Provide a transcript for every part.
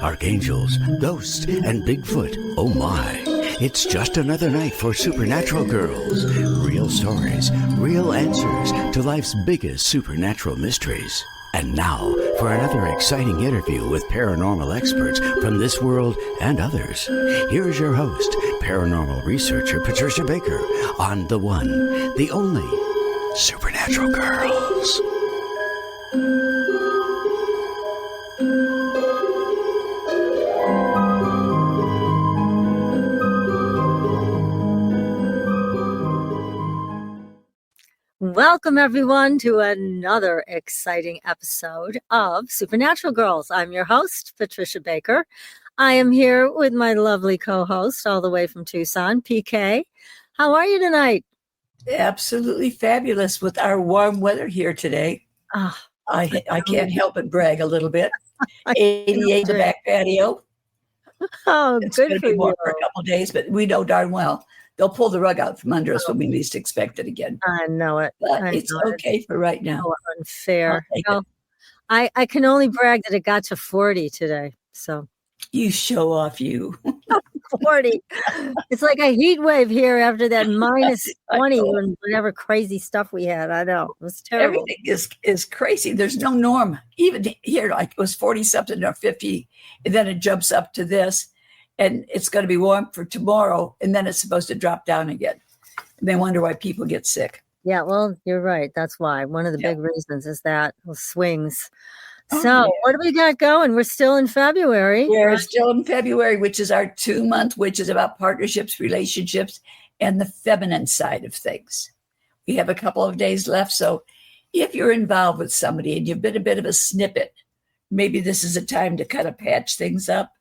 Archangels, ghosts, and Bigfoot. Oh my. It's just another night for Supernatural Girls. Real stories, real answers to life's biggest supernatural mysteries. And now for another exciting interview with paranormal experts from this world and others. Here's your host, paranormal researcher Patricia Baker, on the one, the only Supernatural Girls. Welcome, everyone, to another exciting episode of Supernatural Girls. I'm your host, Patricia Baker. I am here with my lovely co-host all the way from Tucson, PK. How are you tonight? Absolutely fabulous with our warm weather here today. Oh, I can't help but brag a little bit. 88 the back patio. Oh, it's good going to for be warm you. for a couple of days, but we know darn well they'll pull the rug out from under us when we least expect it again. I know it. But it's okay for right now. Oh, unfair. Well, I can only brag that it got to 40 today. So you show off, you. 40. It's like a heat wave here after that minus 20 and whatever crazy stuff we had. I know. It was terrible. Everything is crazy. There's no norm. Even here, like it was 40 something or 50, and then it jumps up to this. And it's going to be warm for tomorrow, and then it's supposed to drop down again. And they wonder why people get sick. Yeah, well, you're right. That's why. One of the big reasons is that those swings. Oh, so what do we got going? We're still in February. We're still in February, which is our 2-month, which is about partnerships, relationships, and the feminine side of things. We have a couple of days left. So if you're involved with somebody and you've been a bit of a snippet, maybe this is a time to kind of patch things up.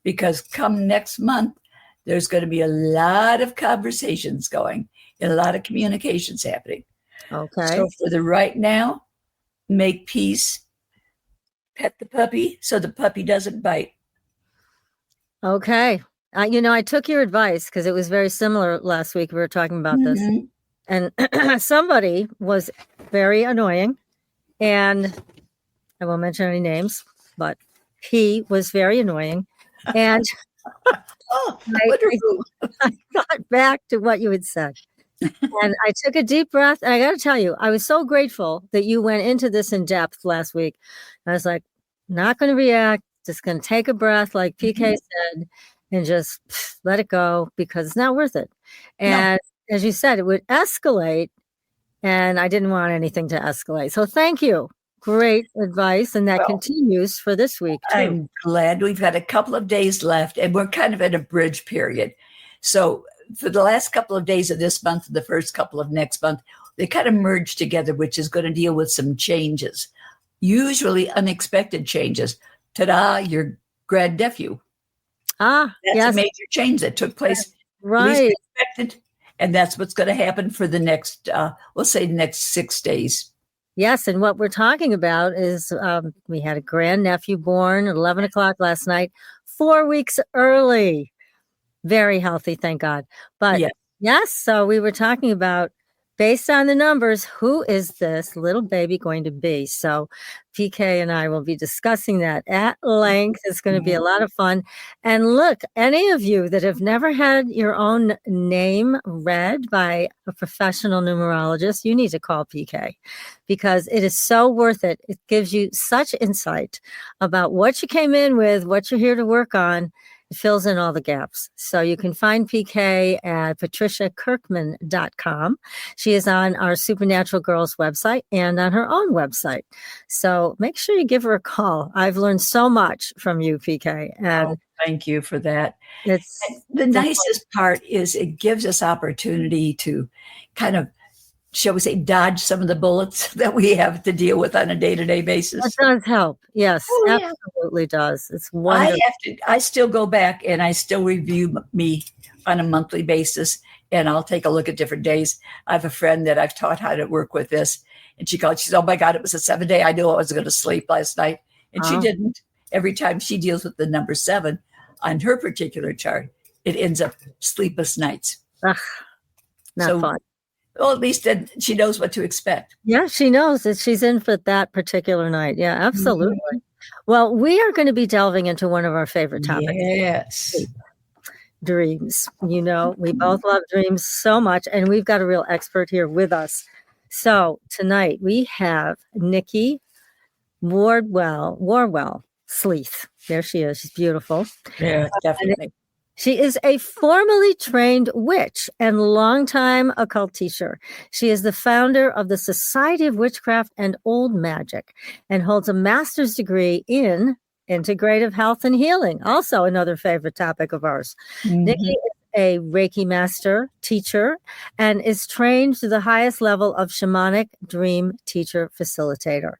Because come next month, there's going to be a lot of conversations going and a lot of communications happening. Okay. So for the right now, make peace, pet the puppy so the puppy doesn't bite. Okay. I took your advice because it was very similar last week. We were talking about this. And somebody was very annoying. And I won't mention any names, but he was very annoying. And I got back to what you had said. And I took a deep breath. And I got to tell you, I was so grateful that you went into this in depth last week. I was like, not going to react, just going to take a breath, like PK said, and just let it go because it's not worth it. And as you said, it would escalate. And I didn't want anything to escalate. So thank you. Great advice, and that continues for this week, too. I'm glad we've got a couple of days left, and we're kind of in a bridge period. So for the last couple of days of this month and the first couple of next month, they kind of merge together, which is going to deal with some changes, usually unexpected changes. Ta-da, your grandnephew. That's a major change that took place. Right. Least expected, and that's what's going to happen for the next, we'll say, next 6 days. Yes, and what we're talking about is we had a grandnephew born at 11 o'clock last night, 4 weeks early. Very healthy, thank God. But yes, so we were talking about, based on the numbers, who is this little baby going to be? So PK and I will be discussing that at length. It's going to be a lot of fun. And look, any of you that have never had your own name read by a professional numerologist, you need to call PK because it is so worth it. It gives you such insight about what you came in with, what you're here to work on. It fills in all the gaps. So you can find PK at patriciakirkman.com. She is on our Supernatural Girls website and on her own website. So make sure you give her a call. I've learned so much from you, PK. And thank you for that. It's the nicest part is it gives us opportunity to kind of, shall we say, dodge some of the bullets that we have to deal with on a day-to-day basis. It does help. Yes, absolutely does. It's wonderful. I still go back and I still review me on a monthly basis, and I'll take a look at different days. I have a friend that I've taught how to work with this, and she said, oh my God, it was a 7-day. I knew I was going to sleep last night. And she didn't. Every time she deals with the number 7 on her particular chart, it ends up sleepless nights. Ugh, not fun. Well, at least then she knows what to expect. Yeah, she knows that she's in for that particular night. Yeah, absolutely. Mm-hmm. Well, we are going to be delving into one of our favorite topics. Yes. Dreams. You know, we both love dreams so much, and we've got a real expert here with us. So tonight we have Nikki Wardwell Sleath. There she is. She's beautiful. Yeah, definitely. She is a formally trained witch and longtime occult teacher. She is the founder of the Society of Witchcraft and Old Magic and holds a master's degree in integrative health and healing. Also another favorite topic of ours. Mm-hmm. Nikki is a Reiki master teacher and is trained to the highest level of shamanic dream teacher facilitator,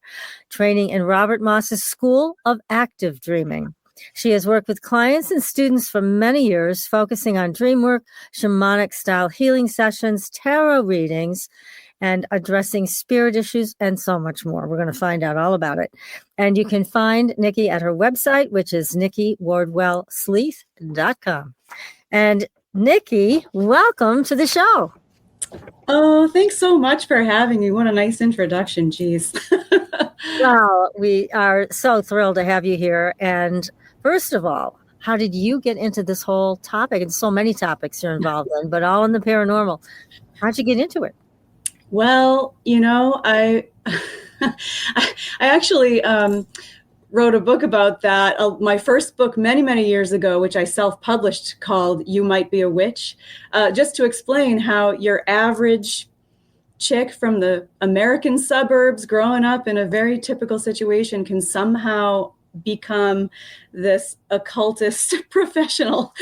training in Robert Moss's School of Active Dreaming. She has worked with clients and students for many years, focusing on dream work, shamanic style healing sessions, tarot readings, and addressing spirit issues, and so much more. We're going to find out all about it. And you can find Nikki at her website, which is NikkiWardwellSleath.com. And Nikki, welcome to the show. Oh, thanks so much for having me. What a nice introduction. Geez. Well, we are so thrilled to have you here. And first of all, how did you get into this whole topic? And so many topics you're involved in, but all in the paranormal. How'd you get into it? Well, you know, I actually wrote a book about that. My first book many years ago, which I self-published, called You Might Be a Witch, just to explain how your average chick from the American suburbs growing up in a very typical situation can somehow become this occultist professional.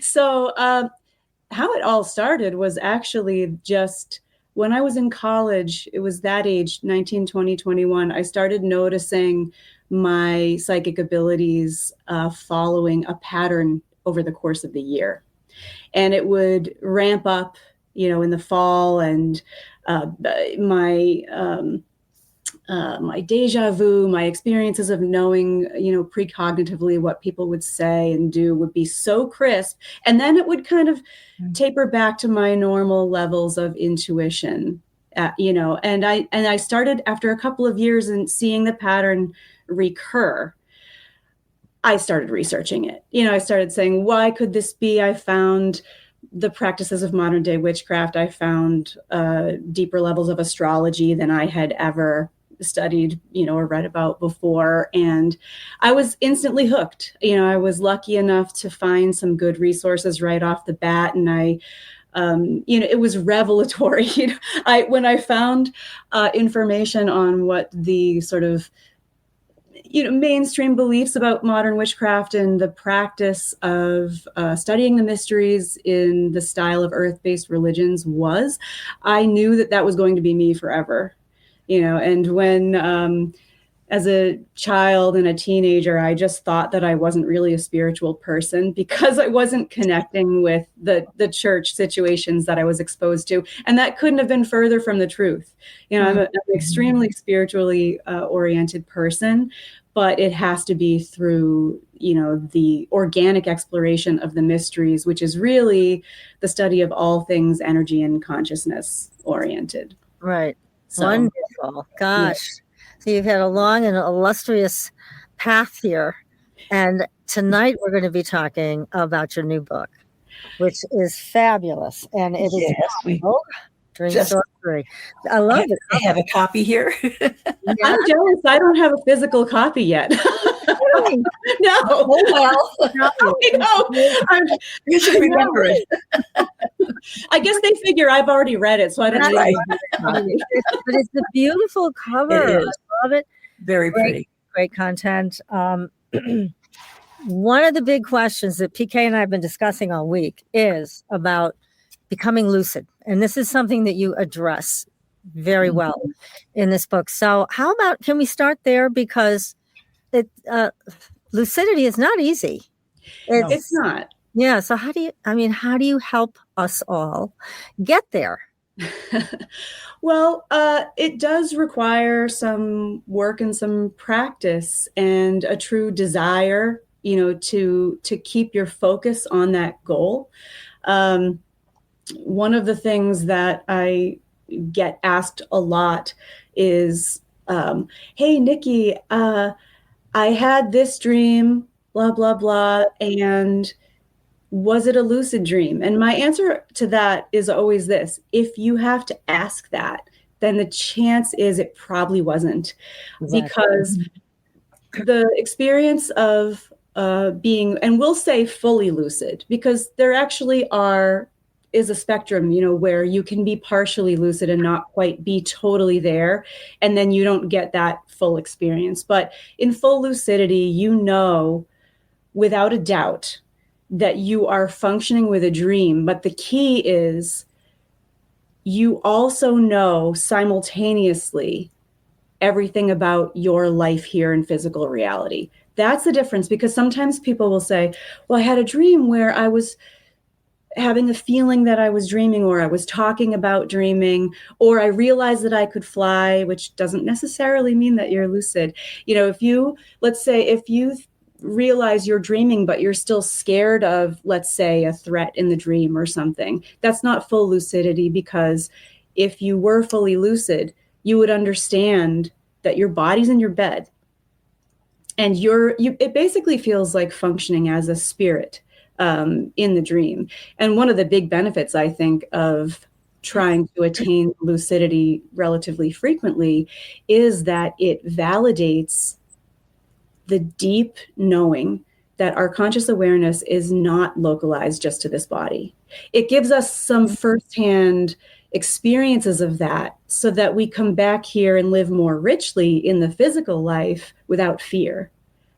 So how it all started was actually just when I was in college. It was that age, 19, 20, 21. I started noticing my psychic abilities following a pattern over the course of the year. And it would ramp up, you know, in the fall, and my deja vu, my experiences of knowing, you know, precognitively what people would say and do would be so crisp. And then it would kind of taper back to my normal levels of intuition, you know, and I started, after a couple of years and seeing the pattern recur, I started researching it. You know, I started saying, why could this be? I found the practices of modern day witchcraft. I found deeper levels of astrology than I had ever studied, you know, or read about before. And I was instantly hooked. You know, I was lucky enough to find some good resources right off the bat. And I, you know, it was revelatory. You know, when I found information on what the sort of, you know, mainstream beliefs about modern witchcraft and the practice of studying the mysteries in the style of earth-based religions was, I knew that that was going to be me forever. You know, and when, as a child and a teenager, I just thought that I wasn't really a spiritual person because I wasn't connecting with the church situations that I was exposed to. And that couldn't have been further from the truth. You know, I'm an extremely spiritually oriented person, but it has to be through, you know, the organic exploration of the mysteries, which is really the study of all things energy and consciousness oriented. Right. So, wonderful. Gosh. Yeah. So you've had a long and illustrious path here. And tonight we're going to be talking about your new book, which is fabulous. And it is Dream Sorcery. I love it. I have a copy here. Yeah. I'm jealous. I don't have a physical copy yet. No. Oh, well. No. You should remember it. I guess they figure I've already read it, so I don't know. But it's a beautiful cover. I love it. Very pretty. Great content. One of the big questions that PK and I have been discussing all week is about becoming lucid. And this is something that you address very well in this book. So how about, can we start there? Because lucidity is not easy. It's not. Yeah. So how do you help us all get there? Well, it does require some work and some practice and a true desire, you know, to keep your focus on that goal. one of the things that I get asked a lot is, hey, Nikki, I had this dream, blah, blah, blah, and was it a lucid dream? And my answer to that is always this: if you have to ask that, then the chance is it probably wasn't. Exactly. Because the experience of being, and we'll say fully lucid, because there actually is a spectrum, where you can be partially lucid and not quite be totally there, and then you don't get that full experience. But in full lucidity, without a doubt that you are functioning with a dream. But the key is you also know simultaneously everything about your life here in physical reality. That's the difference, because sometimes people will say, well, I had a dream where I was having a feeling that I was dreaming, or I was talking about dreaming, or I realized that I could fly, which doesn't necessarily mean that you're lucid. If you realize you're dreaming, but you're still scared of, let's say, a threat in the dream or something, that's not full lucidity, because if you were fully lucid, you would understand that your body's in your bed and it basically feels like functioning as a spirit in the dream. And one of the big benefits, I think, of trying to attain lucidity relatively frequently is that it validates the deep knowing that our conscious awareness is not localized just to this body. It gives us some firsthand experiences of that, so that we come back here and live more richly in the physical life without fear,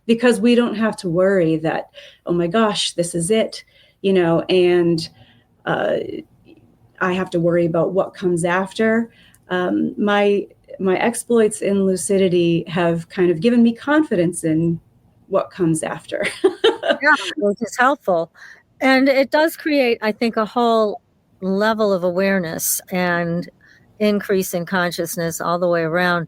because we don't have to worry that, oh my gosh, this is it, and I have to worry about what comes after. My exploits in lucidity have kind of given me confidence in what comes after. Yeah, which is helpful. And it does create, I think, a whole level of awareness and increase in consciousness all the way around.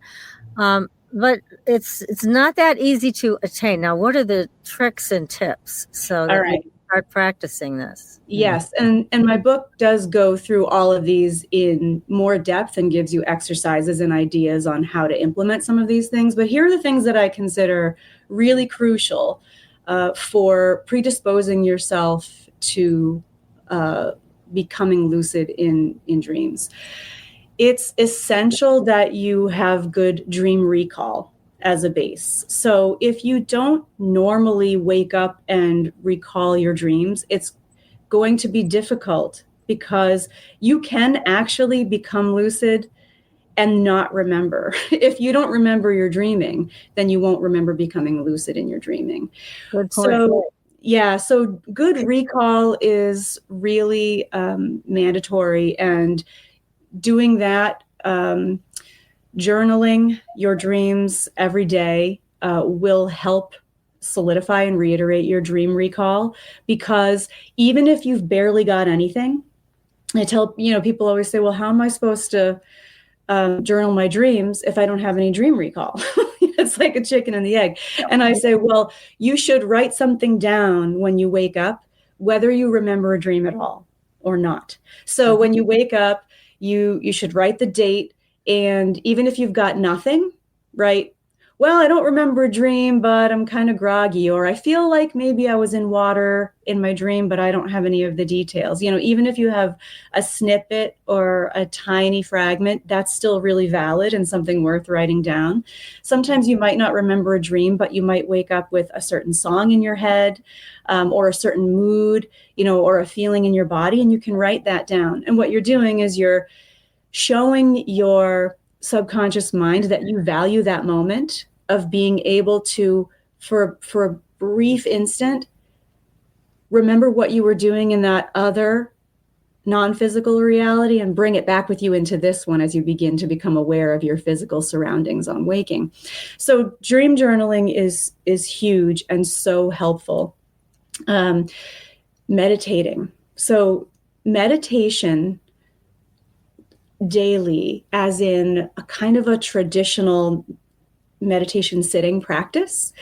But it's not that easy to attain. Now, what are the tricks and tips so that we can start practicing this? Yes. And my book does go through all of these in more depth and gives you exercises and ideas on how to implement some of these things. But here are the things that I consider really crucial for predisposing yourself to becoming lucid in dreams. It's essential that you have good dream recall as a base. So if you don't normally wake up and recall your dreams, it's going to be difficult, because you can actually become lucid and not remember. If you don't remember your dreaming, then you won't remember becoming lucid in your dreaming. Good point. So good recall is really mandatory, and doing that, journaling your dreams every day will help solidify and reiterate your dream recall, because even if you've barely got anything, I tell, people always say, well, how am I supposed to journal my dreams if I don't have any dream recall? It's like a chicken and the egg. And I say, well, you should write something down when you wake up, whether you remember a dream at all or not. So when you wake up, you should write the date. And even if you've got nothing, right? Well, I don't remember a dream, but I'm kind of groggy, or I feel like maybe I was in water in my dream, but I don't have any of the details. Even if you have a snippet or a tiny fragment, that's still really valid and something worth writing down. Sometimes you might not remember a dream, but you might wake up with a certain song in your head, or a certain mood, or a feeling in your body, and you can write that down. And what you're doing is you're showing your subconscious mind that you value that moment of being able to, for a brief instant, remember what you were doing in that other non-physical reality and bring it back with you into this one as you begin to become aware of your physical surroundings on waking. So dream journaling is huge and so helpful. Meditating. So meditation daily, as in a kind of a traditional meditation sitting practice,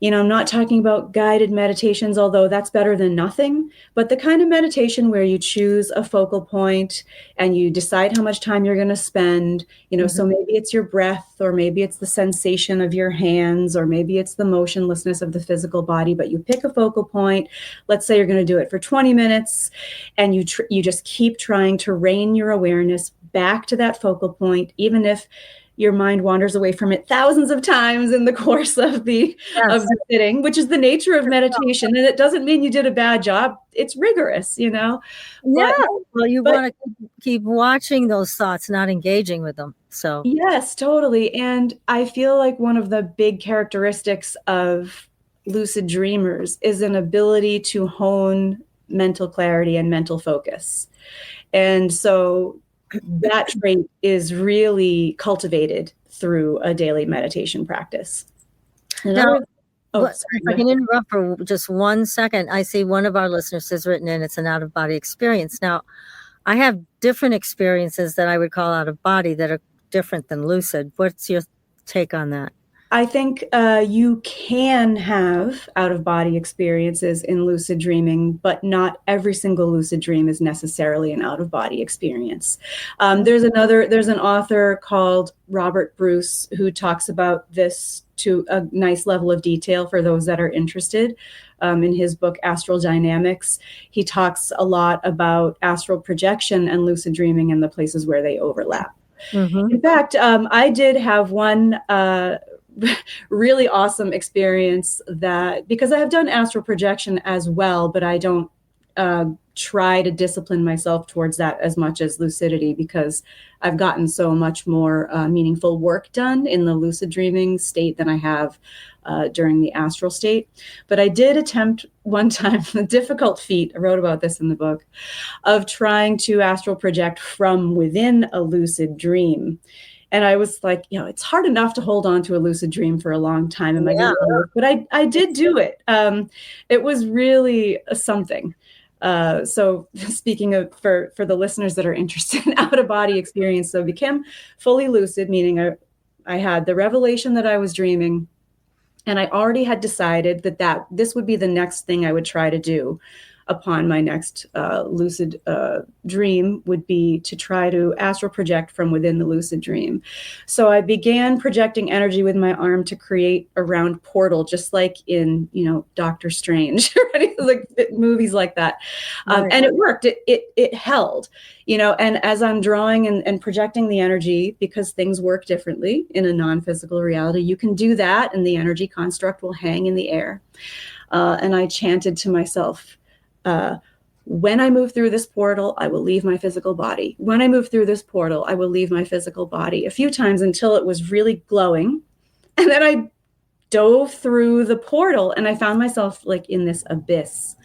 I'm not talking about guided meditations, although that's better than nothing, but the kind of meditation where you choose a focal point and you decide how much time you're going to spend, so maybe it's your breath, or maybe it's the sensation of your hands, or maybe it's the motionlessness of the physical body, but you pick a focal point. Let's say you're going to do it for 20 minutes, and you just keep trying to rein your awareness back to that focal point, even if your mind wanders away from it thousands of times in the course of the sitting, which is the nature of meditation. And it doesn't mean you did a bad job. It's rigorous, Yeah. Well, you want to keep watching those thoughts, not engaging with them. So yes, totally. And I feel like one of the big characteristics of lucid dreamers is an ability to hone mental clarity and mental focus. And so that trait is really cultivated through a daily meditation practice. Now, if I can interrupt for just 1 second, I see one of our listeners has written in, it's an out-of-body experience. Now, I have different experiences that I would call out-of-body that are different than lucid. What's your take on that? I think you can have out-of-body experiences in lucid dreaming, but not every single lucid dream is necessarily an out-of-body experience. There's an author called Robert Bruce who talks about this to a nice level of detail for those that are interested. In his book, Astral Dynamics, he talks a lot about astral projection and lucid dreaming and the places where they overlap. In fact, I did have one really awesome experience that, because I have done astral projection as well, but I don't try to discipline myself towards that as much as lucidity, because I've gotten so much more meaningful work done in the lucid dreaming state than I have during the astral state. But I did attempt one time the difficult feat, I wrote about this in the book, of trying to astral project from within a lucid dream. And I was like, it's hard enough to hold on to a lucid dream for a long time. Am I going to do it? But I did do it. It was really something. So speaking of, for the listeners that are interested in out-of-body experience, so I became fully lucid, meaning I had the revelation that I was dreaming, and I already had decided that this would be the next thing I would try to do upon my next lucid dream, would be to try to astral project from within the lucid dream. So I began projecting energy with my arm to create a round portal, just like in, Doctor Strange, like movies like that. And it worked. It held, and as I'm drawing and projecting the energy, because things work differently in a non-physical reality, you can do that and the energy construct will hang in the air. And I chanted to myself, when I move through this portal, I will leave my physical body. When I move through this portal, I will leave my physical body, a few times until it was really glowing. And then I dove through the portal and I found myself like in this abyss.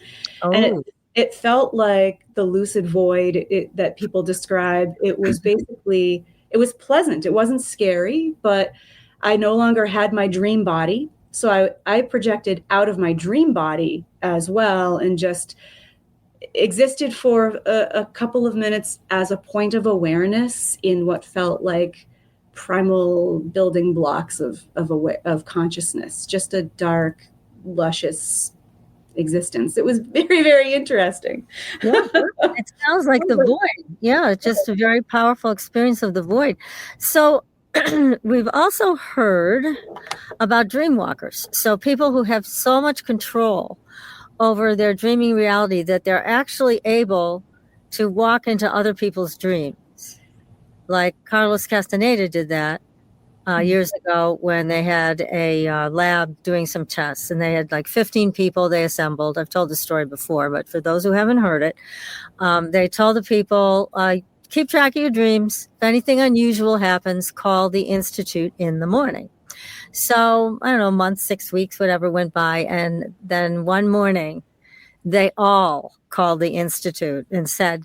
And it felt like the lucid void that people describe. It was basically, it was pleasant. It wasn't scary, but I no longer had my dream body. So I projected out of my dream body as well and just existed for a couple of minutes as a point of awareness in what felt like primal building blocks of consciousness, just a dark, luscious existence. It was very, very interesting. Yeah, it sounds like the void. Yeah, it's just a very powerful experience of the void. So we've also heard about dreamwalkers. So people who have so much control over their dreaming reality that they're actually able to walk into other people's dreams. Like Carlos Castaneda did that years ago when they had a lab doing some tests, and they had like 15 people they assembled. I've told the story before, but for those who haven't heard it, they told the people, keep track of your dreams. If anything unusual happens, call the Institute in the morning. So, I don't know, a month, 6 weeks, whatever went by. And then one morning, they all called the Institute and said,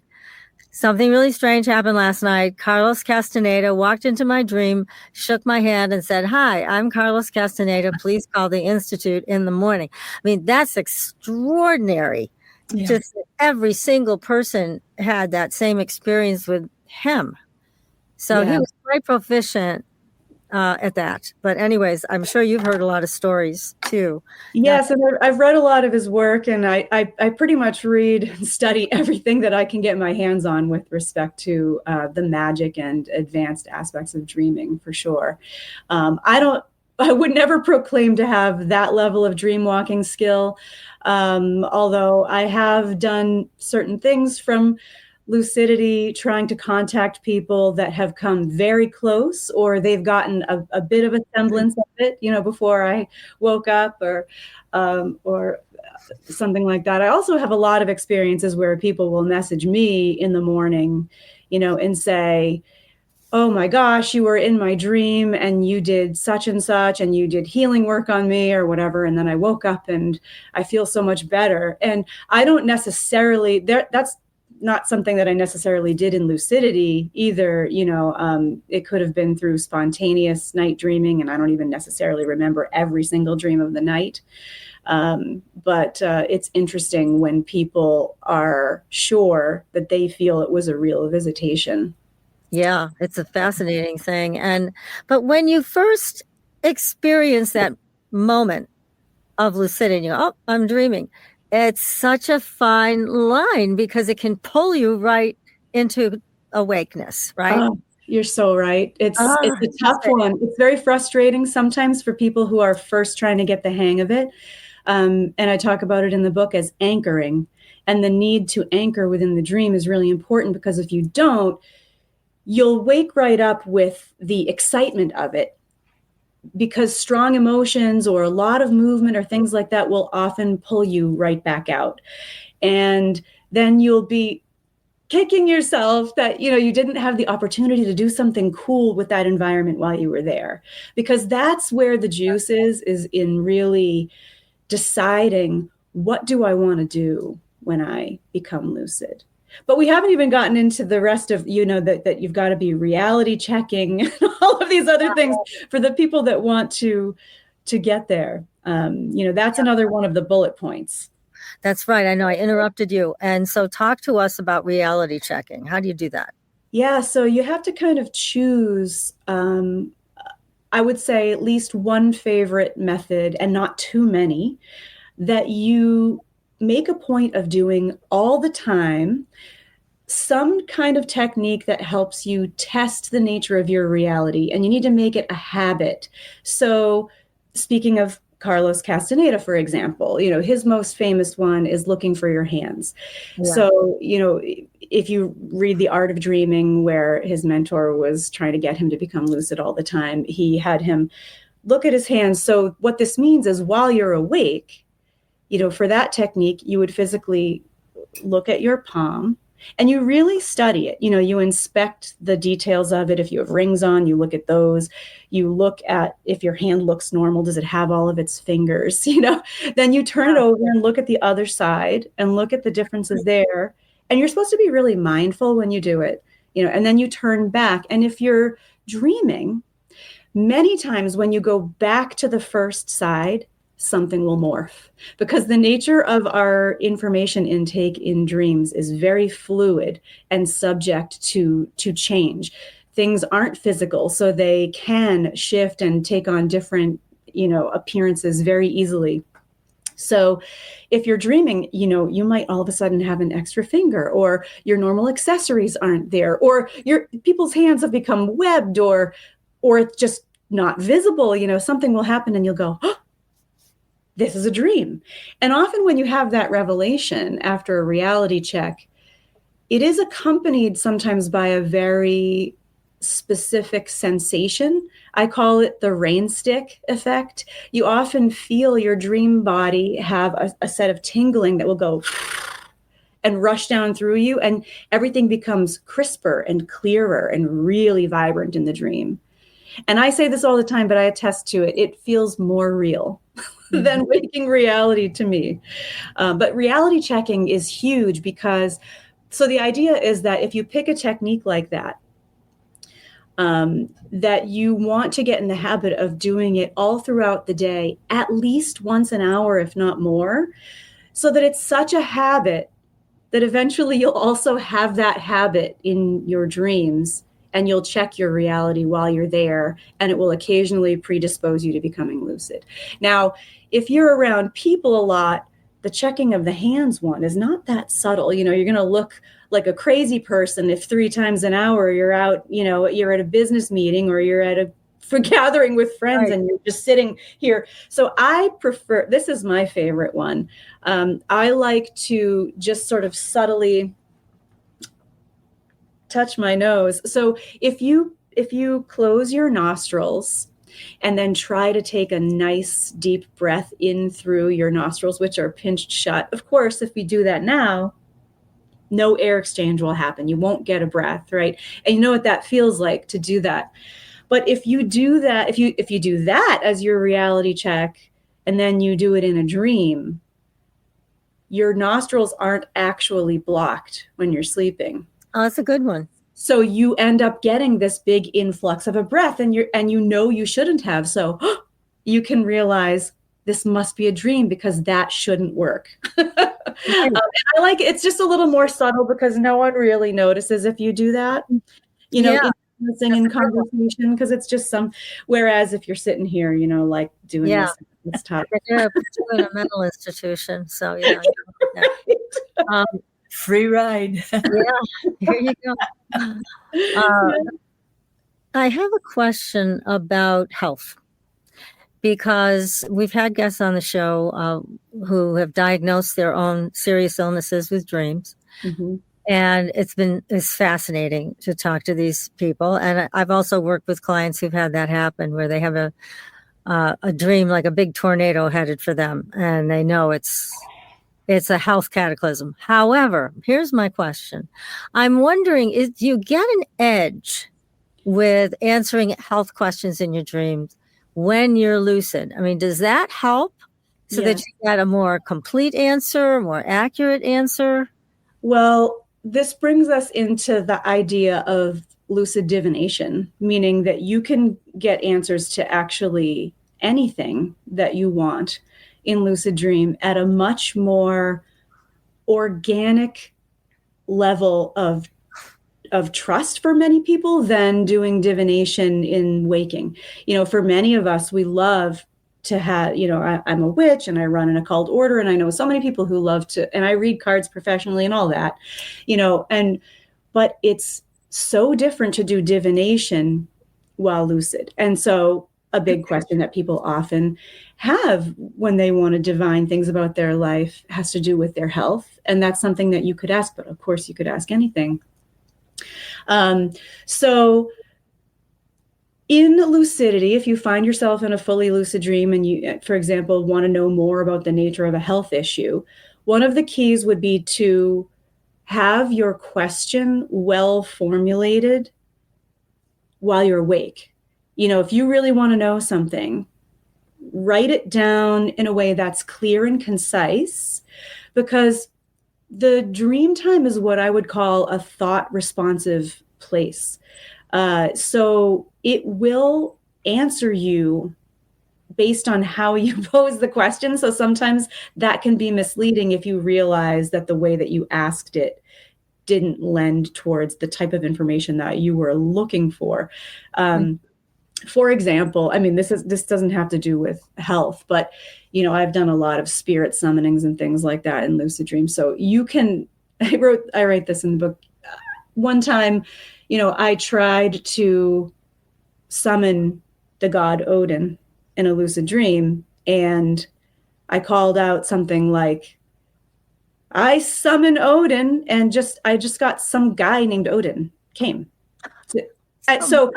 something really strange happened last night. Carlos Castaneda walked into my dream, shook my hand and said, hi, I'm Carlos Castaneda. Please call the Institute in the morning. I mean, that's extraordinary. Yeah. Just every single person had that same experience with him. So he was quite proficient at that. But anyways, I'm sure you've heard a lot of stories too. Yes, and I've read a lot of his work, and I pretty much read and study everything that I can get my hands on with respect to the magic and advanced aspects of dreaming, for sure. I would never proclaim to have that level of dream walking skill, although I have done certain things from lucidity, trying to contact people that have come very close, or they've gotten a bit of a semblance of it, before I woke up, or something like that. I also have a lot of experiences where people will message me in the morning, and say, oh my gosh, you were in my dream and you did such and such and you did healing work on me or whatever. And then I woke up and I feel so much better. And I don't necessarily, that's not something that I necessarily did in lucidity either. It could have been through spontaneous night dreaming, and I don't even necessarily remember every single dream of the night. But it's interesting when people are sure that they feel it was a real visitation. Yeah, it's a fascinating thing. But when you first experience that moment of lucidity, you go, oh, I'm dreaming. It's such a fine line because it can pull you right into awakeness, right? Oh, you're so right. It's a tough one. It's very frustrating sometimes for people who are first trying to get the hang of it. And I talk about it in the book as anchoring. And the need to anchor within the dream is really important, because if you don't, you'll wake right up with the excitement of it, because strong emotions or a lot of movement or things like that will often pull you right back out. And then you'll be kicking yourself that, you didn't have the opportunity to do something cool with that environment while you were there, because that's where the juice is in really deciding, what do I want to do when I become lucid? But we haven't even gotten into the rest of, that you've got to be reality checking and all of these other things for the people that want to get there. That's another one of the bullet points. That's right. I know I interrupted you. And so talk to us about reality checking. How do you do that? Yeah. So you have to kind of choose, I would say, at least one favorite method, and not too many, that you make a point of doing all the time. Some kind of technique that helps you test the nature of your reality, and you need to make it a habit. So speaking of Carlos Castaneda, for example, his most famous one is looking for your hands. Yeah. So, if you read The Art of Dreaming, where his mentor was trying to get him to become lucid all the time, he had him look at his hands. So what this means is, while you're awake, for that technique, you would physically look at your palm and you really study it. You inspect the details of it. If you have rings on, you look at those. You look at if your hand looks normal. Does it have all of its fingers? Then you turn it over and look at the other side and look at the differences there. And you're supposed to be really mindful when you do it, and then you turn back. And if you're dreaming, many times when you go back to the first side, something will morph, because the nature of our information intake in dreams is very fluid and subject to change. Things aren't physical, so they can shift and take on different, appearances very easily. So if you're dreaming, you might all of a sudden have an extra finger, or your normal accessories aren't there, or your people's hands have become webbed, or it's just not visible. Something will happen and you'll go, oh, this is a dream. And often when you have that revelation after a reality check, it is accompanied sometimes by a very specific sensation. I call it the rain stick effect. You often feel your dream body have a set of tingling that will go and rush down through you, and everything becomes crisper and clearer and really vibrant in the dream. And I say this all the time, but I attest to it. It feels more real than waking reality to me. But reality checking is huge, because so the idea is that if you pick a technique like that, that you want to get in the habit of doing it all throughout the day, at least once an hour, if not more, so that it's such a habit that eventually you'll also have that habit in your dreams, and you'll check your reality while you're there, and it will occasionally predispose you to becoming lucid. Now, if you're around people a lot, the checking of the hands one is not that subtle. You're going to look like a crazy person if 3 times an hour you're out, you're at a business meeting or you're at a gathering with friends, right, and you're just sitting here. So I prefer, this is my favorite one. I like to just sort of subtly touch my nose. So if you close your nostrils and then try to take a nice deep breath in through your nostrils, which are pinched shut. Of course, if we do that now, no air exchange will happen. You won't get a breath, right? And you know what that feels like to do that. But if you do that, if you do that as your reality check, and then you do it in a dream, your nostrils aren't actually blocked when you're sleeping. Oh, that's a good one. So you end up getting this big influx of a breath, and you shouldn't have. So you can realize this must be a dream because that shouldn't work. And I like it's just a little more subtle because no one really notices if you do that. In conversation, because it's just whereas if you're sitting here, like doing this, it's tough. You're in a mental institution, so right. Free ride. Here you go. I have a question about health, because we've had guests on the show who have diagnosed their own serious illnesses with dreams. Mm-hmm. And it's fascinating to talk to these people. And I've also worked with clients who've had that happen, where they have a dream like a big tornado headed for them, and they know it's a health cataclysm. However, here's my question. I'm wondering, do you get an edge with answering health questions in your dreams when you're lucid? I mean, does that help so that you get a more complete answer, more accurate answer? Well, this brings us into the idea of lucid divination, meaning that you can get answers to actually anything that you want in lucid dream at a much more organic level of trust for many people than doing divination in waking. For many of us, we love to have, I'm a witch and I run an occult order, and I know so many people who love to, and I read cards professionally and all that, but it's so different to do divination while lucid. And so a big question that people often have when they want to divine things about their life has to do with their health. And that's something that you could ask, but of course you could ask anything. So in lucidity, if you find yourself in a fully lucid dream and you, for example, want to know more about the nature of a health issue, one of the keys would be to have your question well formulated while you're awake. If you really want to know something, write it down in a way that's clear and concise, because the dream time is what I would call a thought responsive place. So it will answer you based on how you pose the question. So sometimes that can be misleading if you realize that the way that you asked it didn't lend towards the type of information that you were looking for. For example, I mean, this doesn't have to do with health, but I've done a lot of spirit summonings and things like that in lucid dreams. So you can, I write this in the book. One time, I tried to summon the god Odin in a lucid dream, and I called out something like, I summon Odin, and I just got some guy named Odin came. So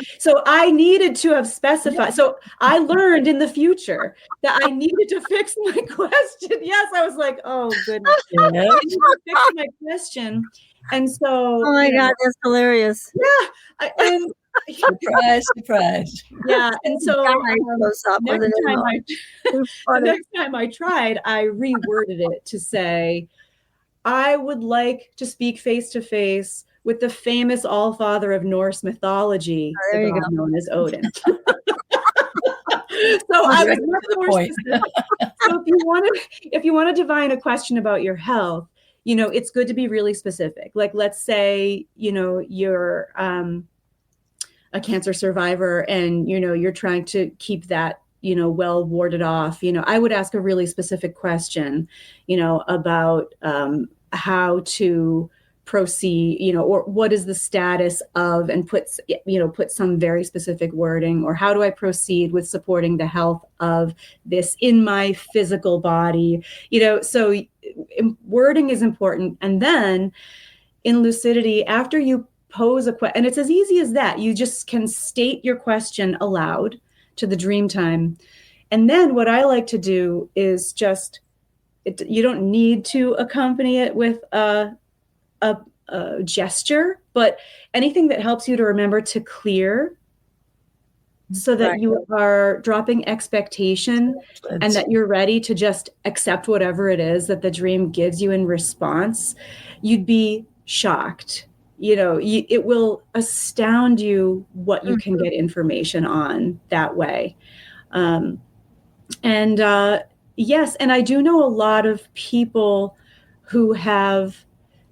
I needed to have specified. So I learned in the future that I needed to fix my question. Yes, I was like, oh goodness, I need to fix my question. And so, oh my God, that's hilarious. Yeah, and surprise. Yeah, and so the next time I tried, I reworded it to say, I would like to speak face to face with the famous All-Father of Norse mythology, known as Odin. So I was much more specific. So if you want to divine a question about your health, it's good to be really specific. Like, let's say, you're a cancer survivor and, you're trying to keep that, well warded off, I would ask a really specific question, about how to proceed, or what is the status of, and put some very specific wording, or how do I proceed with supporting the health of this in my physical body, so wording is important. And then in lucidity, after you pose a question, and it's as easy as that, you just can state your question aloud to the dream time. And then what I like to do is you don't need to accompany it with a gesture, but anything that helps you to remember to clear, so that you are dropping expectation and that you're ready to just accept whatever it is that the dream gives you in response. You'd be shocked. It will astound you what you can get information on that way. Yes, and I do know a lot of people who have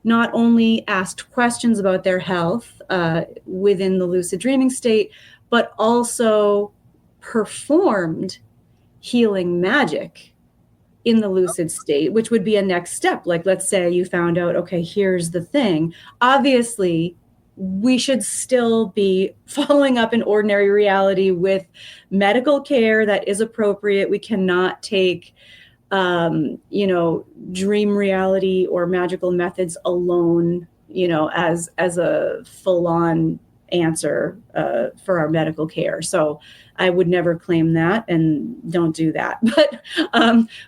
not only asked questions about their health within the lucid dreaming state, but also performed healing magic in the lucid state, which would be a next step. Like, let's say you found out, okay, here's the thing. Obviously, we should still be following up in ordinary reality with medical care that is appropriate. We cannot take dream reality or magical methods alone, as a full-on answer for our medical care. So I would never claim that, and don't do that.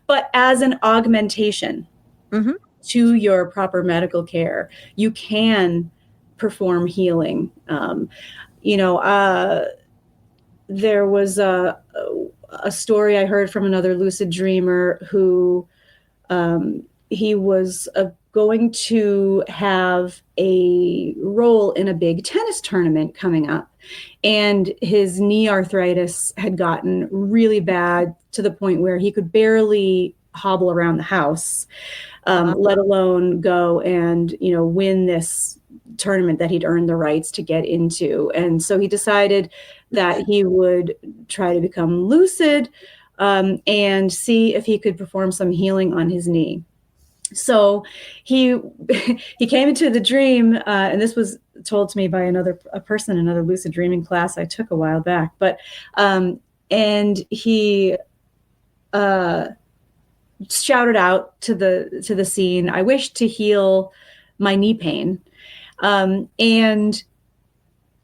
But as an augmentation to your proper medical care, you can perform healing. There was a story I heard from another lucid dreamer who he was going to have a role in a big tennis tournament coming up. And his knee arthritis had gotten really bad to the point where he could barely hobble around the house, let alone go and, win this tournament that he'd earned the rights to get into. And so he decided that he would try to become lucid and see if he could perform some healing on his knee. So he came into the dream, and this was told to me by another lucid dreaming class I took a while back. But and he shouted out to the scene, "I wish to heal my knee pain," and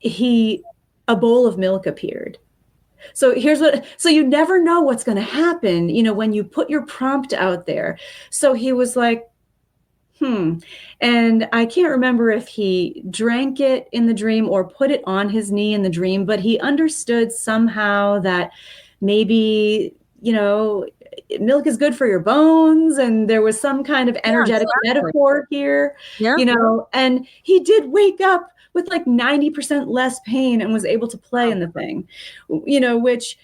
a bowl of milk appeared. So you never know what's going to happen, when you put your prompt out there. So he was like, and I can't remember if he drank it in the dream or put it on his knee in the dream, but he understood somehow that maybe, milk is good for your bones. And there was some kind of energetic metaphor here, and he did wake up with like 90% less pain and was able to play in the thing, which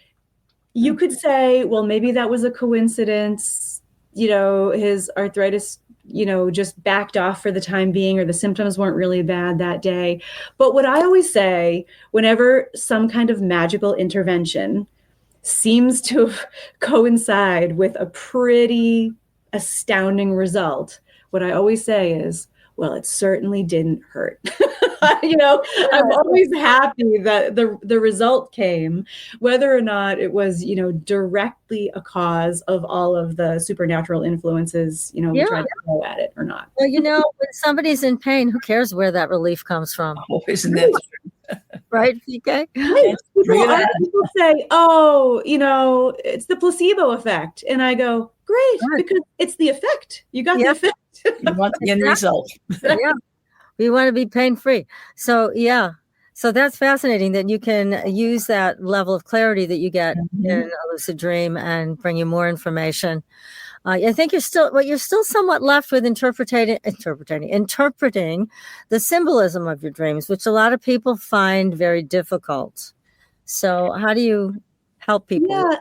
you could say, well, maybe that was a coincidence, his arthritis, just backed off for the time being, or the symptoms weren't really bad that day. But what I always say, whenever some kind of magical intervention seems to coincide with a pretty astounding result, what I always say is, well, it certainly didn't hurt. I'm always happy that the result came, whether or not it was, directly a cause of all of the supernatural influences, we try to go at it or not. Well, when somebody's in pain, who cares where that relief comes from? Oh, isn't that true? Right, PK? Right. People say, oh, it's the placebo effect. And I go, great, because it's the effect. You got the effect. You want the end result. Yeah. We want to be pain-free. So, So that's fascinating that you can use that level of clarity that you get in a lucid dream and bring you more information. I think you're still somewhat left with interpreting the symbolism of your dreams, which a lot of people find very difficult. So how do you help people? Yeah,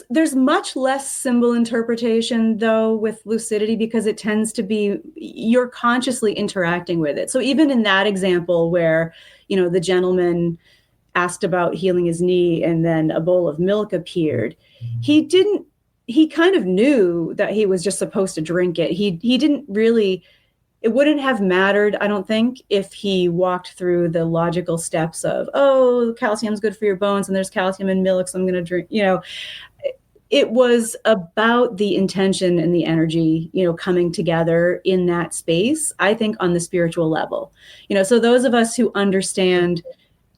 there's much less symbol interpretation though with lucidity, because it tends to be you're consciously interacting with it. So even in that example where, the gentleman asked about healing his knee and then a bowl of milk appeared, he kind of knew that he was just supposed to drink it. He didn't really, it wouldn't have mattered, I don't think, if he walked through the logical steps of, oh, calcium's good for your bones and there's calcium in milk, so I'm going to drink, It was about the intention and the energy, coming together in that space, I think, on the spiritual level. So those of us who understand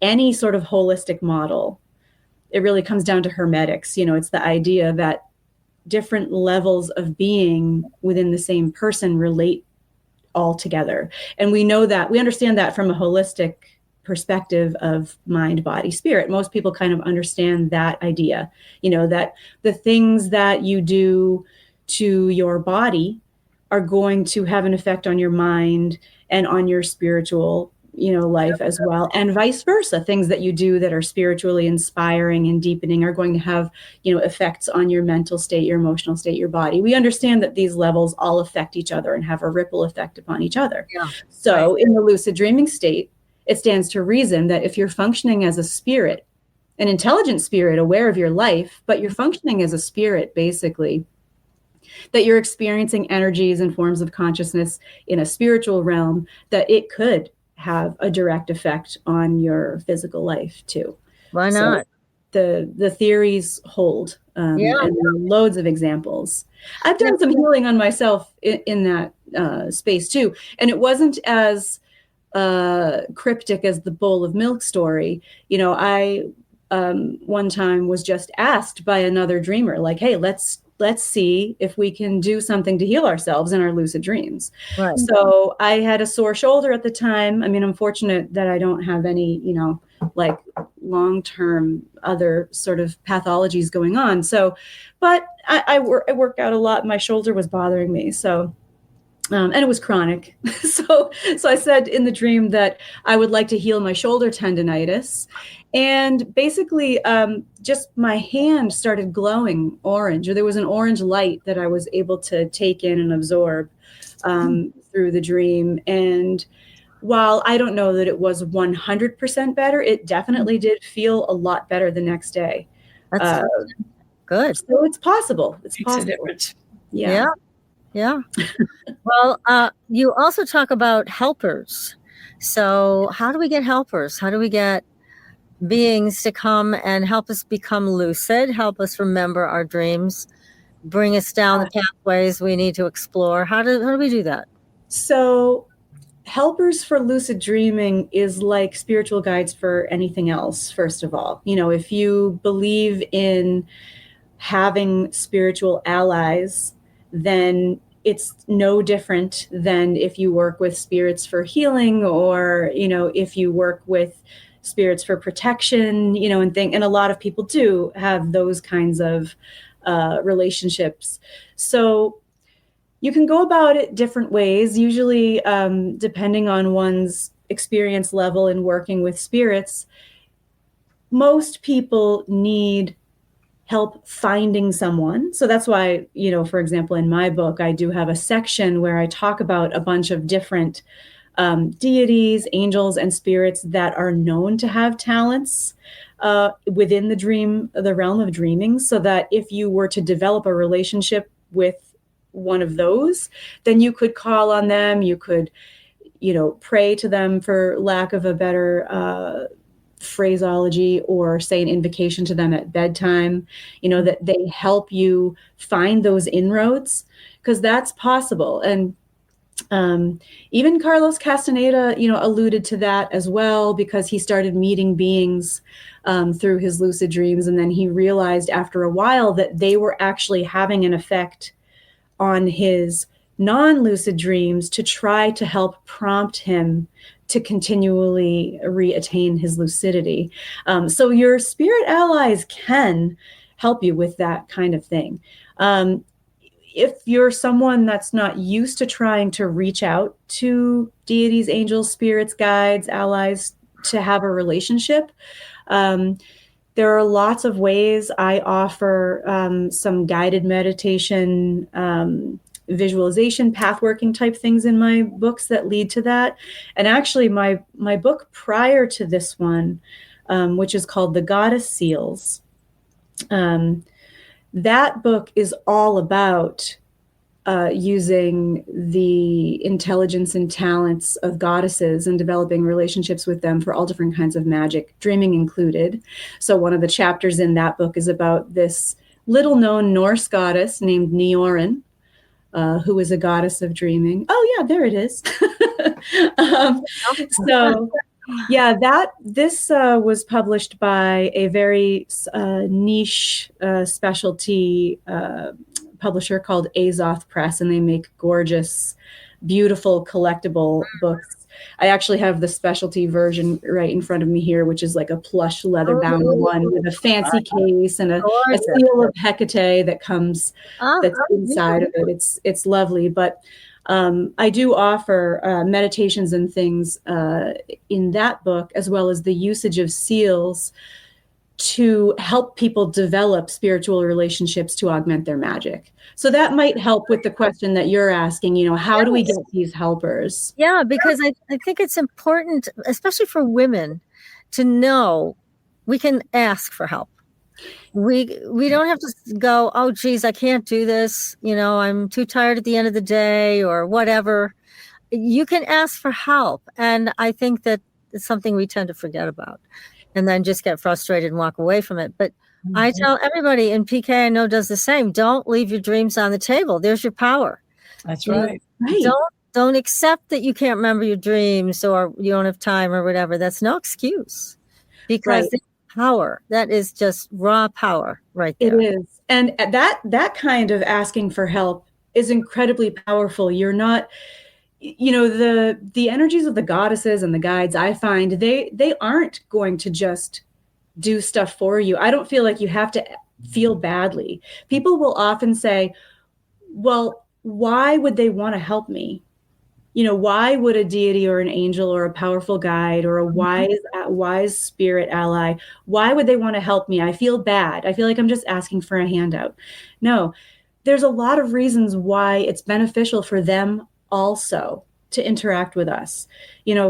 any sort of holistic model, it really comes down to hermetics. It's the idea that different levels of being within the same person relate all together. And we understand that from a holistic perspective of mind, body, spirit. Most people kind of understand that idea, that the things that you do to your body are going to have an effect on your mind and on your spiritual, life as well. And vice versa. Things that you do that are spiritually inspiring and deepening are going to have, effects on your mental state, your emotional state, your body. We understand that these levels all affect each other and have a ripple effect upon each other. Yeah. So in the lucid dreaming state, it stands to reason that if you're functioning as a spirit, an intelligent spirit aware of your life, but you're functioning as a spirit, basically, that you're experiencing energies and forms of consciousness in a spiritual realm, that it could have a direct effect on your physical life too. Why not? So the theories hold, and there are loads of examples. I've done some healing on myself in that space too, and it wasn't as cryptic as the bowl of milk story. I one time was just asked by another dreamer, like, hey, let's see if we can do something to heal ourselves in our lucid dreams. Right. So I had a sore shoulder at the time. I mean, I'm fortunate that I don't have any, like long-term other sort of pathologies going on. So, but I worked out a lot. My shoulder was bothering me. So, and it was chronic. So I said in the dream that I would like to heal my shoulder tendonitis. And basically, just my hand started glowing orange, or there was an orange light that I was able to take in and absorb through the dream. And while I don't know that it was 100% better, it definitely did feel a lot better the next day. That's good. So it's possible. It's Makes possible. a difference. Yeah. Well, you also talk about helpers. So how do we get helpers? How do we get beings to come and help us become lucid, help us remember our dreams, bring us down the pathways we need to explore? How do we do that? So helpers for lucid dreaming is like spiritual guides for anything else, first of all. If you believe in having spiritual allies, then it's no different than if you work with spirits for healing, or, if you work with spirits for protection, and a lot of people do have those kinds of relationships. So you can go about it different ways, usually depending on one's experience level in working with spirits. Most people need help finding someone. So that's why, for example, in my book, I do have a section where I talk about a bunch of different deities, angels, and spirits that are known to have talents within the realm of dreaming, so that if you were to develop a relationship with one of those, then you could call on them, you could, pray to them, for lack of a better phraseology, or say an invocation to them at bedtime, that they help you find those inroads, because that's possible. And even Carlos Castaneda, alluded to that as well, because he started meeting beings through his lucid dreams. And then he realized after a while that they were actually having an effect on his non-lucid dreams to try to help prompt him to continually reattain his lucidity. So your spirit allies can help you with that kind of thing. If you're someone that's not used to trying to reach out to deities, angels, spirits, guides, allies to have a relationship, there are lots of ways. I offer some guided meditation, visualization, path working type things in my books that lead to that. And actually my book prior to this one which is called The Goddess Seals. That book is all about using the intelligence and talents of goddesses and developing relationships with them for all different kinds of magic, dreaming included. So one of the chapters in that book is about this little-known Norse goddess named Niorin, who is a goddess of dreaming. Oh, yeah, there it is. So, yeah, this was published by a very niche specialty publisher called Azoth Press, and they make gorgeous, beautiful, collectible books. I actually have the specialty version right in front of me here, which is like a plush leather-bound one with a fancy case and a seal of Hecate that comes that's inside of it. It's lovely, but I do offer meditations and things in that book, as well as the usage of seals to help people develop spiritual relationships to augment their magic. So that might help with the question that you're asking, how do we get these helpers? Yeah, because I think it's important, especially for women, to know we can ask for help. We don't have to go, oh, geez, I can't do this. I'm too tired at the end of the day or whatever. You can ask for help. And I think that it's something we tend to forget about and then just get frustrated and walk away from it. But I tell everybody, and PK I know does the same, don't leave your dreams on the table. There's your power. That's right. Don't accept that you can't remember your dreams or you don't have time or whatever. That's no excuse, because power, that is just raw power right there. It is. And that kind of asking for help is incredibly powerful. You're not, the energies of the goddesses and the guides, I find they aren't going to just do stuff for you. I don't feel like you have to feel badly. People will often say, well, why would they want to help me? Why would a deity or an angel or a powerful guide or a wise spirit ally, why would they want to help me? I feel bad. I feel like I'm just asking for a handout. No, there's a lot of reasons why it's beneficial for them also to interact with us.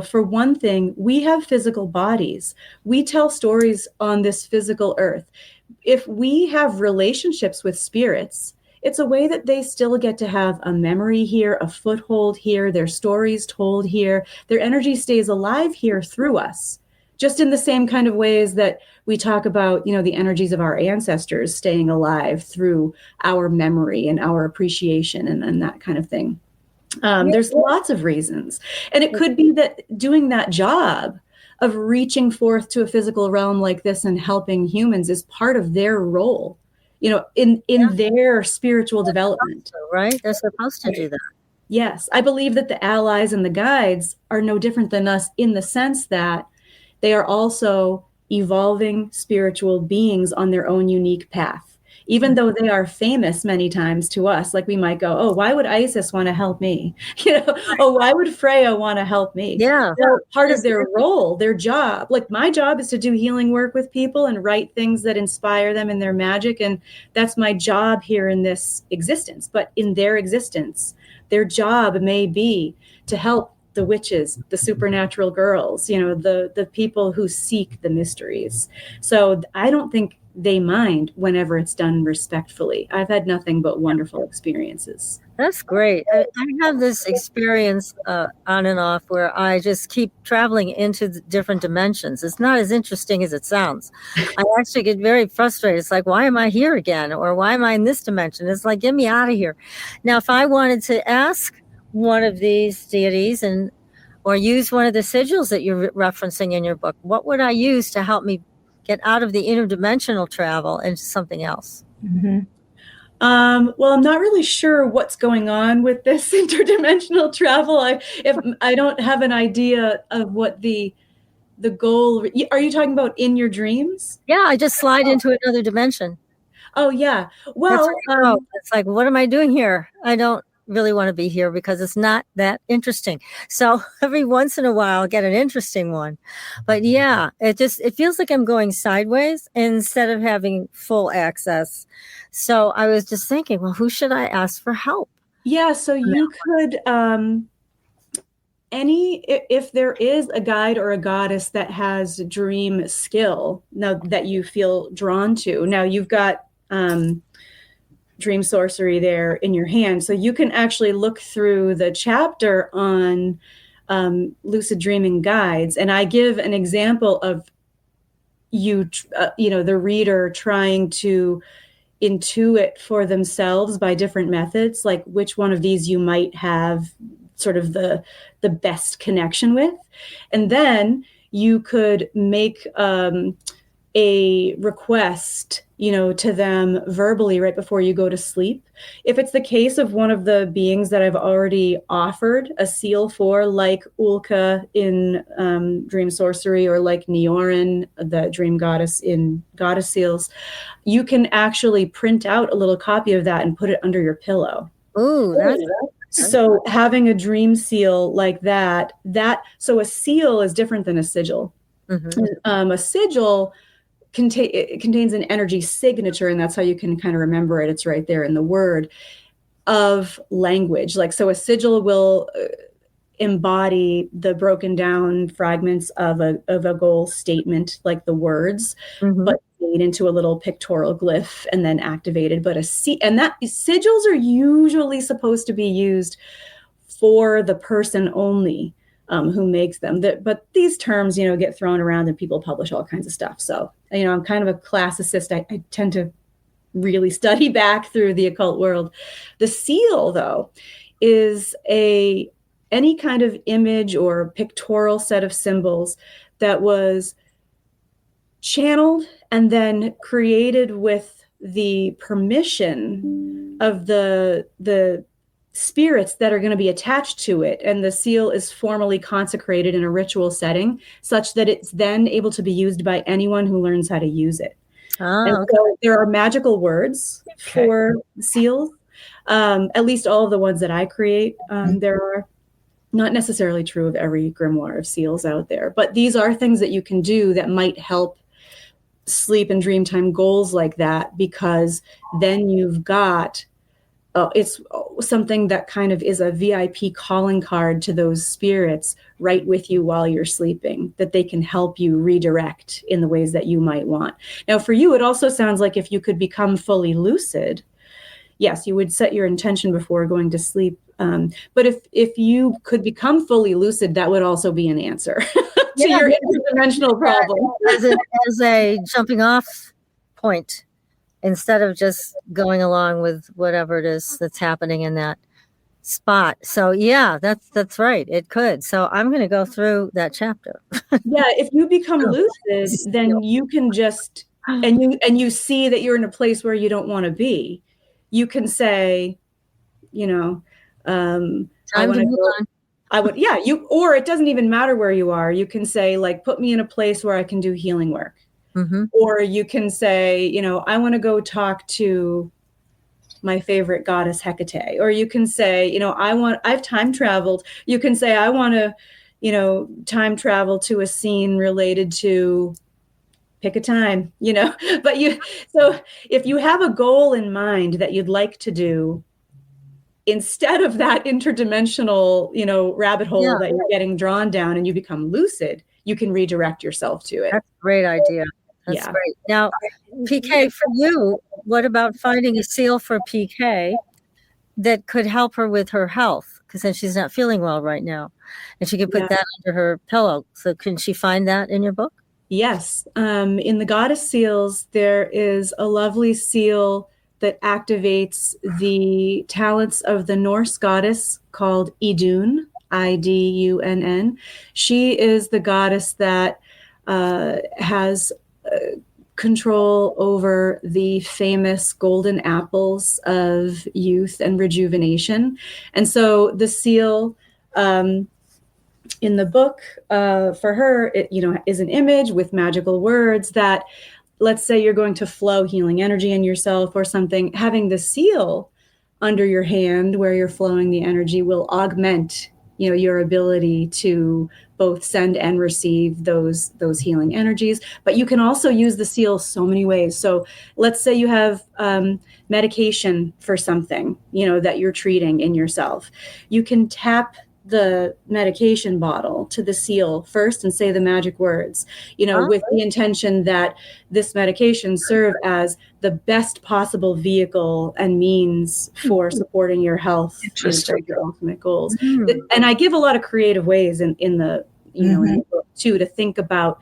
For one thing, we have physical bodies. We tell stories on this physical earth. If we have relationships with spirits, it's a way that they still get to have a memory here, a foothold here, their stories told here. Their energy stays alive here through us, just in the same kind of ways that we talk about, the energies of our ancestors staying alive through our memory and our appreciation and that kind of thing. There's lots of reasons. And it could be that doing that job of reaching forth to a physical realm like this and helping humans is part of their role, in their spiritual development. Right? They're supposed to do that. Yes. I believe that the allies and the guides are no different than us in the sense that they are also evolving spiritual beings on their own unique path. Even though they are famous many times to us, like we might go, oh, why would Isis want to help me? Oh, why would Freya want to help me? Yeah. They're part of their role, their job. Like my job is to do healing work with people and write things that inspire them in their magic. And that's my job here in this existence. But in their existence, their job may be to help the witches, the supernatural girls, the people who seek the mysteries. So I don't think they mind whenever it's done respectfully. I've had nothing but wonderful experiences. That's great. I have this experience on and off where I just keep traveling into the different dimensions. It's not as interesting as it sounds. I actually get very frustrated. It's like, why am I here again? Or why am I in this dimension? It's like, get me out of here. Now, if I wanted to ask one of these deities or use one of the sigils that you're referencing in your book, what would I use to help me get out of the interdimensional travel into something else? Mm-hmm. Well, I'm not really sure what's going on with this interdimensional travel. If I don't have an idea of what the goal. Are you talking about in your dreams? Yeah, I just slide into another dimension. Oh yeah. Well, it's like, what am I doing here? I don't really want to be here because it's not that interesting. So every once in a while I'll get an interesting one. But yeah, it feels like I'm going sideways instead of having full access. So I was just thinking, well, who should I ask for help? Yeah, so you could if there is a guide or a goddess that has dream skill now that you feel drawn to, now you've got dream sorcery there in your hand, so you can actually look through the chapter on lucid dreaming guides, and I give an example of the reader trying to intuit for themselves by different methods, like which one of these you might have sort of the best connection with. And then you could make a request, to them verbally right before you go to sleep. If it's the case of one of the beings that I've already offered a seal for, like Ulka in Dream Sorcery, or like Niorin, the dream goddess in Goddess Seals, you can actually print out a little copy of that and put it under your pillow. Ooh, that's so having a dream seal like that, so a seal is different than a sigil. Mm-hmm. A sigil it contains an energy signature, and that's how you can kind of remember it. It's right there in the word of language. Like, so a sigil will embody the broken down fragments of a goal statement, like the words, but made into a little pictorial glyph and then activated. But sigils are usually supposed to be used for the person only who makes them. But these terms, get thrown around and people publish all kinds of stuff. So, I'm kind of a classicist. I tend to really study back through the occult world. The seal, though, is any kind of image or pictorial set of symbols that was channeled and then created with the permission of the spirits that are going to be attached to it. And the seal is formally consecrated in a ritual setting such that it's then able to be used by anyone who learns how to use it. So there are magical words for seals, at least all of the ones that I create. There are, not necessarily true of every grimoire of seals out there, but these are things that you can do that might help sleep and dream time goals like that, because then you've got it's something that kind of is a VIP calling card to those spirits right with you while you're sleeping, that they can help you redirect in the ways that you might want. Now, for you, it also sounds like if you could become fully lucid, yes, you would set your intention before going to sleep. But if you could become fully lucid, that would also be an answer to your interdimensional problem. As a jumping off point, instead of just going along with whatever it is that's happening in that spot. So yeah, that's right. It could. So I'm going to go through that chapter. Yeah, if you become lucid, then you can just and you see that you're in a place where you don't want to be. You can say, I want to go. Or it doesn't even matter where you are. You can say, like, put me in a place where I can do healing work. Or you can say, I want to go talk to my favorite goddess Hecate. Or you can say, I've time traveled. You can say, I want to, time travel to a scene related to, pick a time, but so if you have a goal in mind that you'd like to do, instead of that interdimensional, rabbit hole that you're getting drawn down and you become lucid, you can redirect yourself to it. That's a great idea. That's great. Now, PK, for you, what about finding a seal for PK that could help her with her health? Because then she's not feeling well right now. And she could put that under her pillow. So can she find that in your book? Yes. In the Goddess Seals, there is a lovely seal that activates the talents of the Norse goddess called Idun, Idunn. She is the goddess that has control over the famous golden apples of youth and rejuvenation. And so the seal in the book for her, it is an image with magical words that, let's say you're going to flow healing energy in yourself or something, having the seal under your hand where you're flowing the energy will augment your ability to both send and receive those healing energies. But you can also use the seal so many ways. So let's say you have medication for something, that you're treating in yourself. You can tap the medication bottle to the seal first and say the magic words, with the intention that this medication serve as the best possible vehicle and means for supporting your health towards your ultimate goals. And I give a lot of creative ways in the in the book too, to think about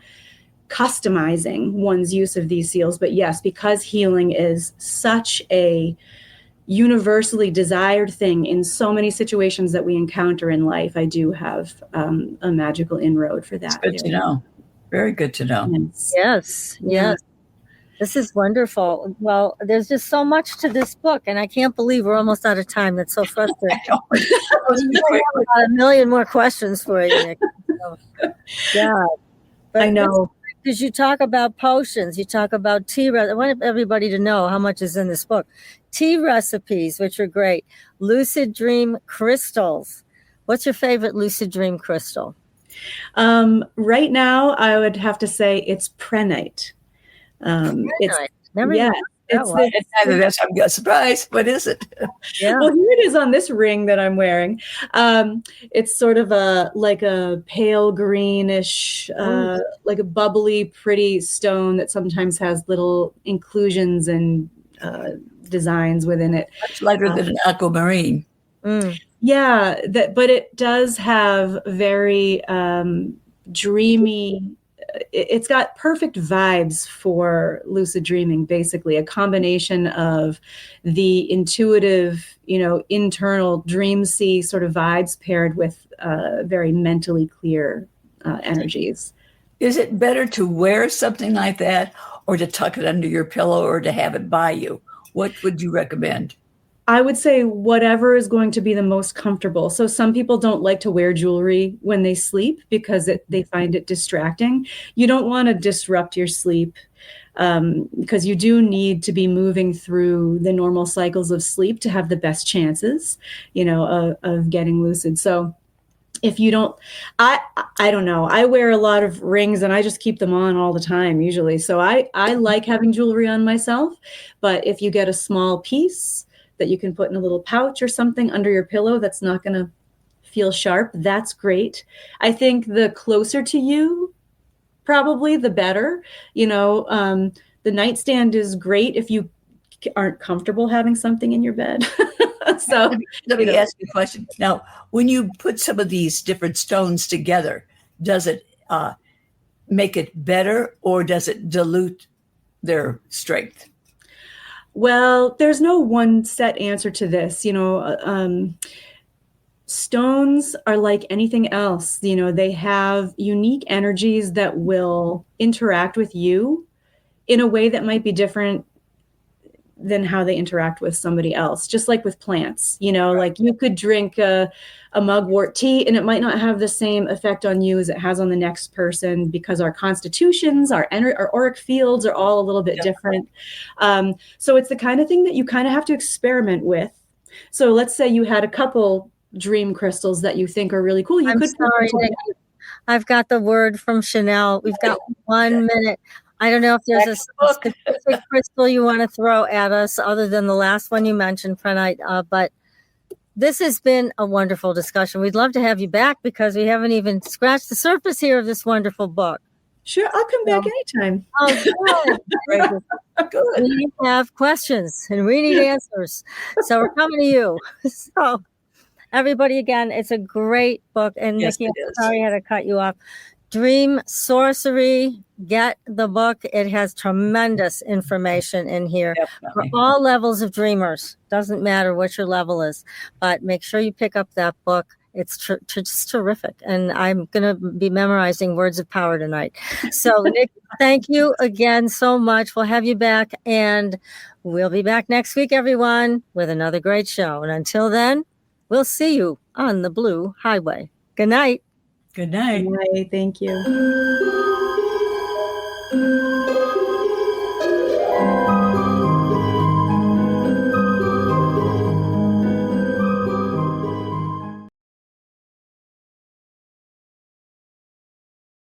customizing one's use of these seals. But yes, because healing is such a universally desired thing in so many situations that we encounter in life, I do have a magical inroad for that. It's good to know. Very good to know. Yes. This is wonderful. Well, there's just so much to this book, and I can't believe we're almost out of time. That's so frustrating. I have a million more questions for you, Nick. So, yeah. But I know. Because you talk about potions, you talk about tea. I want everybody to know how much is in this book. Tea recipes, which are great. Lucid dream crystals. What's your favorite lucid dream crystal? Right now, I would have to say it's prenite. It's never it's either that's I'm surprised. What is it? Yeah. Well, here it is on this ring that I'm wearing. It's sort of like a pale greenish, like a bubbly, pretty stone that sometimes has little inclusions and designs within it. Much lighter than an aquamarine. Yeah, but it does have very dreamy. It's got perfect vibes for lucid dreaming, basically a combination of the intuitive, internal dream-sea sort of vibes paired with very mentally clear energies. Is it better to wear something like that or to tuck it under your pillow or to have it by you? What would you recommend? I would say whatever is going to be the most comfortable. So some people don't like to wear jewelry when they sleep because they find it distracting. You don't want to disrupt your sleep because you do need to be moving through the normal cycles of sleep to have the best chances, of getting lucid. So if you don't, I don't know. I wear a lot of rings and I just keep them on all the time usually. So I like having jewelry on myself, but if you get a small piece that you can put in a little pouch or something under your pillow that's not going to feel sharp, that's great. I think the closer to you, probably the better. The nightstand is great if you aren't comfortable having something in your bed. So let me ask you a question. Now, when you put some of these different stones together, does it make it better or does it dilute their strength? Well, there's no one set answer to this. Stones are like anything else. They have unique energies that will interact with you in a way that might be different than how they interact with somebody else. Just like with plants, like you could drink a mugwort tea and it might not have the same effect on you as it has on the next person because our constitutions, our auric fields are all a little bit different. So it's the kind of thing that you kind of have to experiment with. So let's say you had a couple dream crystals that you think are really cool. I've got the word from Chanel. We've got 1 minute. I don't know if there's a specific crystal you want to throw at us other than the last one you mentioned, Prenite, but this has been a wonderful discussion. We'd love to have you back because we haven't even scratched the surface here of this wonderful book. Sure, I'll come back anytime. Oh, good. Good. We have questions and we need answers. So we're coming to you. So everybody, again, it's a great book. And yes, Nikki, I'm sorry I had to cut you off. Dream Sorcery, get the book. It has tremendous information in here for all levels of dreamers. Doesn't matter what your level is, but make sure you pick up that book. It's just terrific. And I'm going to be memorizing Words of Power tonight. So, Nick, thank you again so much. We'll have you back, and we'll be back next week, everyone, with another great show. And until then, we'll see you on the Blue Highway. Good night. Good night. Good night. Thank you.